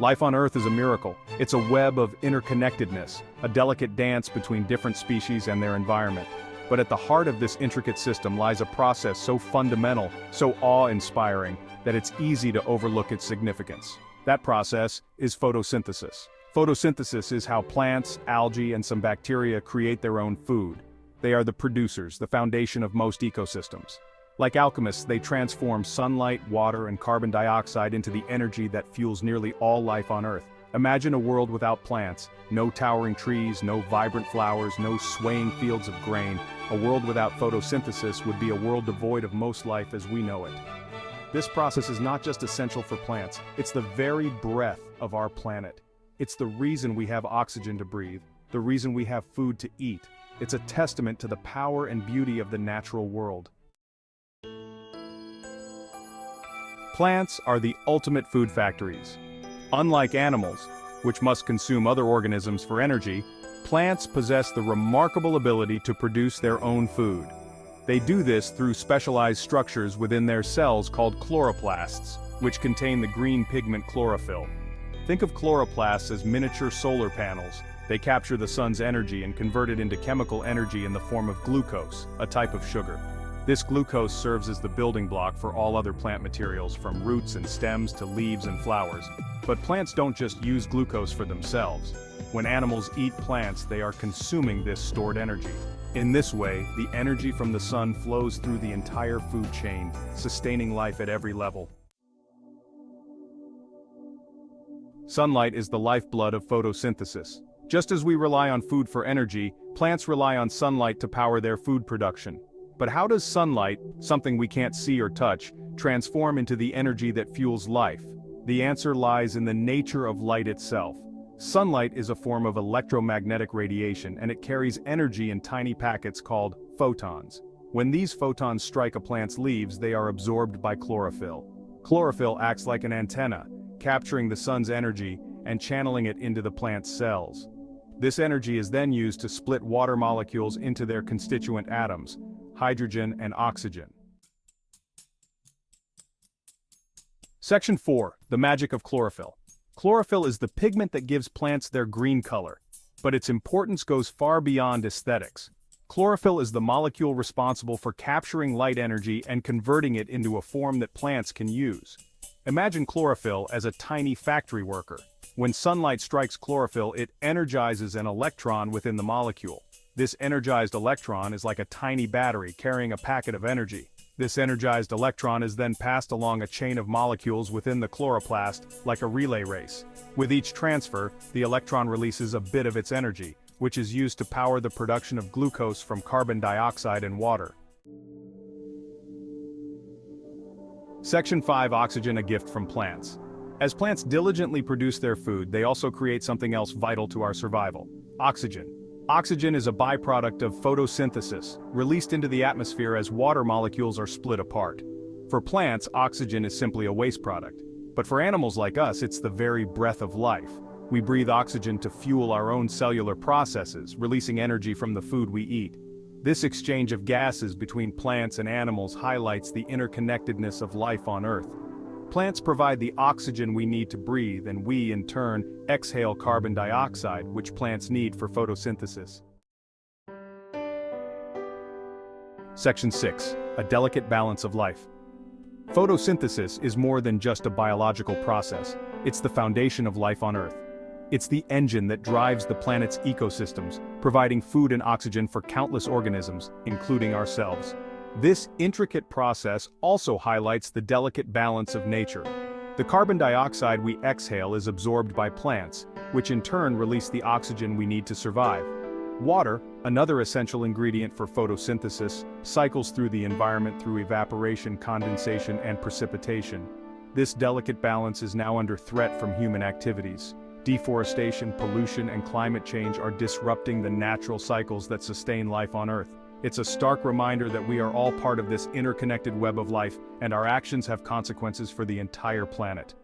Life on Earth is a miracle. It's a web of interconnectedness, a delicate dance between different species and their environment. But at the heart of this intricate system lies a process so fundamental, so awe-inspiring, that it's easy to overlook its significance. That process is photosynthesis. Photosynthesis is how plants, algae, and some bacteria create their own food. They are the producers, the foundation of most ecosystems. Like alchemists, they transform sunlight, water, and carbon dioxide into the energy that fuels nearly all life on Earth. Imagine a world without plants, no towering trees, no vibrant flowers, no swaying fields of grain. A world without photosynthesis would be a world devoid of most life as we know it. This process is not just essential for plants, it's the very breath of our planet. It's the reason we have oxygen to breathe, the reason we have food to eat. It's a testament to the power and beauty of the natural world. Plants are the ultimate food factories. Unlike animals, which must consume other organisms for energy, plants possess the remarkable ability to produce their own food. They do this through specialized structures within their cells called chloroplasts, which contain the green pigment chlorophyll. Think of chloroplasts as miniature solar panels. They capture the sun's energy and convert it into chemical energy in the form of glucose, a type of sugar. This glucose serves as the building block for all other plant materials, from roots and stems to leaves and flowers. But plants don't just use glucose for themselves. When animals eat plants, they are consuming this stored energy. In this way, the energy from the sun flows through the entire food chain, sustaining life at every level. Sunlight is the lifeblood of photosynthesis. Just as we rely on food for energy, plants rely on sunlight to power their food production. But how does sunlight, something we can't see or touch, transform into the energy that fuels life? The answer lies in the nature of light itself. Sunlight is a form of electromagnetic radiation, and it carries energy in tiny packets called photons. When these photons strike a plant's leaves, they are absorbed by chlorophyll. Chlorophyll acts like an antenna, capturing the sun's energy and channeling it into the plant's cells. This energy is then used to split water molecules into their constituent atoms, hydrogen and oxygen. Section 4. The magic of chlorophyll. Chlorophyll is the pigment that gives plants their green color, but its importance goes far beyond aesthetics. Chlorophyll is the molecule responsible for capturing light energy and converting it into a form that plants can use. Imagine chlorophyll as a tiny factory worker. When sunlight strikes chlorophyll, it energizes an electron within the molecule. This energized electron is like a tiny battery carrying a packet of energy. This energized electron is then passed along a chain of molecules within the chloroplast, like a relay race. With each transfer, the electron releases a bit of its energy, which is used to power the production of glucose from carbon dioxide and water. Section 5. Oxygen, a gift from plants. As plants diligently produce their food, they also create something else vital to our survival: oxygen. Oxygen is a byproduct of photosynthesis, released into the atmosphere as water molecules are split apart. For plants, oxygen is simply a waste product. But for animals like us, it's the very breath of life. We breathe oxygen to fuel our own cellular processes, releasing energy from the food we eat. This exchange of gases between plants and animals highlights the interconnectedness of life on Earth. Plants provide the oxygen we need to breathe, and we, in turn, exhale carbon dioxide, which plants need for photosynthesis. Section 6. A delicate balance of life. Photosynthesis is more than just a biological process. It's the foundation of life on Earth. It's the engine that drives the planet's ecosystems, providing food and oxygen for countless organisms, including ourselves. This intricate process also highlights the delicate balance of nature. The carbon dioxide we exhale is absorbed by plants, which in turn release the oxygen we need to survive. Water, another essential ingredient for photosynthesis, cycles through the environment through evaporation, condensation, and precipitation. This delicate balance is now under threat from human activities. Deforestation, pollution, and climate change are disrupting the natural cycles that sustain life on Earth. It's a stark reminder that we are all part of this interconnected web of life, and our actions have consequences for the entire planet.